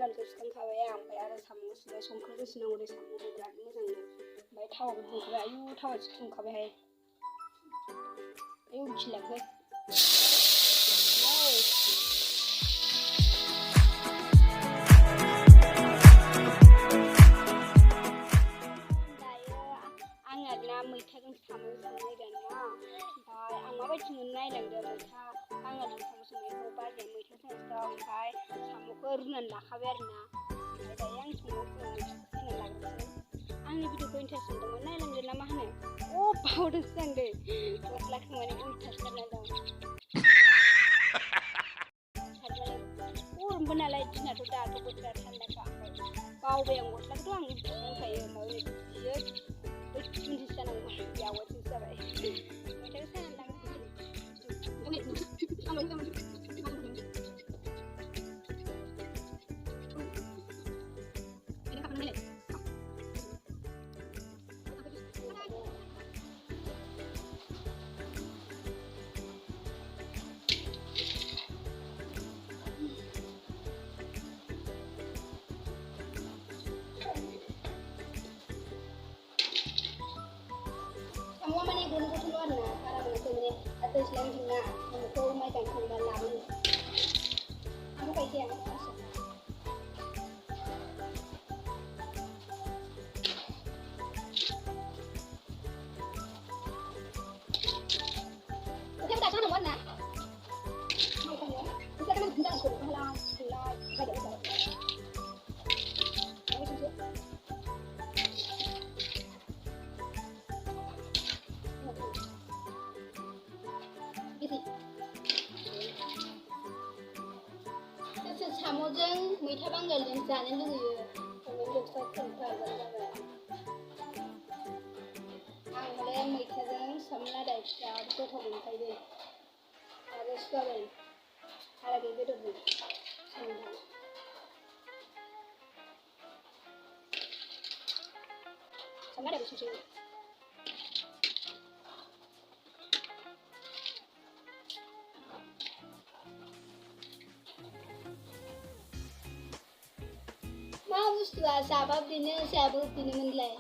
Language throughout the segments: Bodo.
बानलुखौ सुखांखाबाय आं ओमफ्राय आरो साम' सुबाय संख्रि होसिनांगौ दे साम'खौ बिराद मोजांनो ओमफ्य थावाबो दुंखाबाय आयु थावा दुंखाबायहाय आयु खिलाखै आंना मैथाजों साम' संनाय दानिया ओमफ्राय आं माबायदि मोनो नायलांदो मैथा बांगालजों साम' संनायखौ बाजैया मैथा संसिगौ ओमफ्राय साम'खौ रुनानै लाखाबाय आरोना ओमफ्य दायो आं संनायाव मैथाखौ सायना लाग्रोसै आंनि भिडिअखौ इन्टारेस्ट मोनदोंमोन नायलांदो ना मा होनो बावदोंसो आं दै गस्लाखौ माने उल्था सारना दं गरमबो नालाय दिनाथ' दाथ' बोथोरा थान्दाखा ओमफ्राय बावबाय आं गस्लाखौथ' आं उल्था दोनखायो माबा बियो दुन्दिस जानांगौ बेयावसो जाबाय मैथाखौ सायना kamu mana yang belum keluar nah karena ini atau selain hina kamu mai kan kembali lagi kamu kayak yang masuk kita tak sana buat nak kita kan tidak ikut halang ada साम'जों मैथा बांगालजों जानो लुगैयो कमेन्ट बक्सआव खोन्थाहरबानो जाबाय आं हले मैथाजों साम' लादाय बिराद गोथाव मोनखायो आरो सवाबिन आरो बे बेदरजों संनो साम' लादायखौ संसै मा बुस्थुआ जाबा बिदिनो जायाबो बिदिनो मोनलाय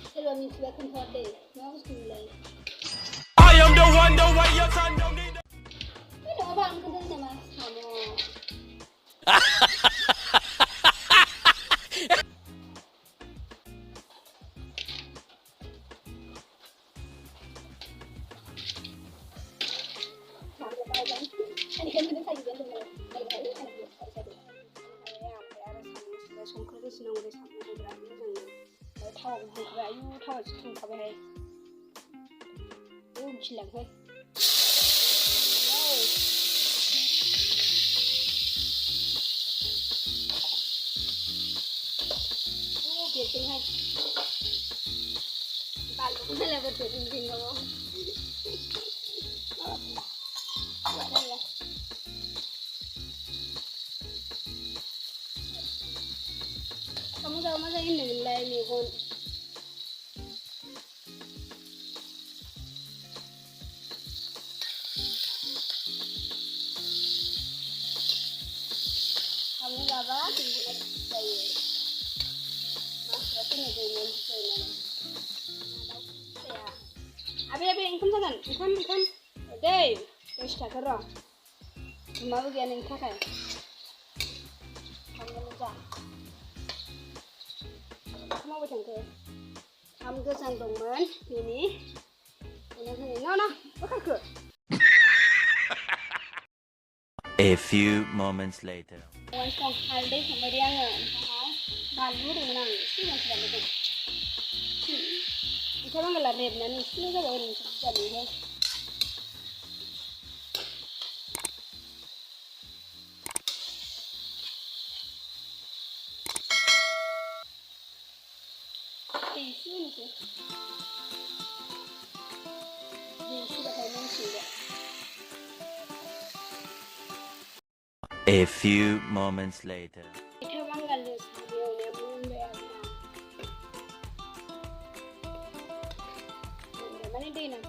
सोरबा मिथिबा खोन्थाहर दे मा बुस्थु मोनलाय नङाबा आं खोन्थानो नामा साम' संख्रि होसिनांगौ दे साम'खौ बिराद मोजांनो ओमफ्य थावाबो दुंखाबाय आयु थावा दुंखाबायहाय आयु खिलाखै बेरदोंहाय बानलुखौ नायलाय बोरैदों दिंगाव kamu tahu masa ini nilai mihun kamu apa tunggu lagi saya mas berarti ngejalan saya ya abi ingkam jangan ingkam deh terus tak kerja mau bagian yang kakak kamu lupa mau bertengkar, kamu kesan dongman ini no, bukan ke? A few moments later. Wan song halde sama dia ngan, balu dengan sih masih ada tu. Kita orang ngelar deh, nani sih juga orang jadi he. A few moments later. Itu banggal deh, dia mulai mana dia nak?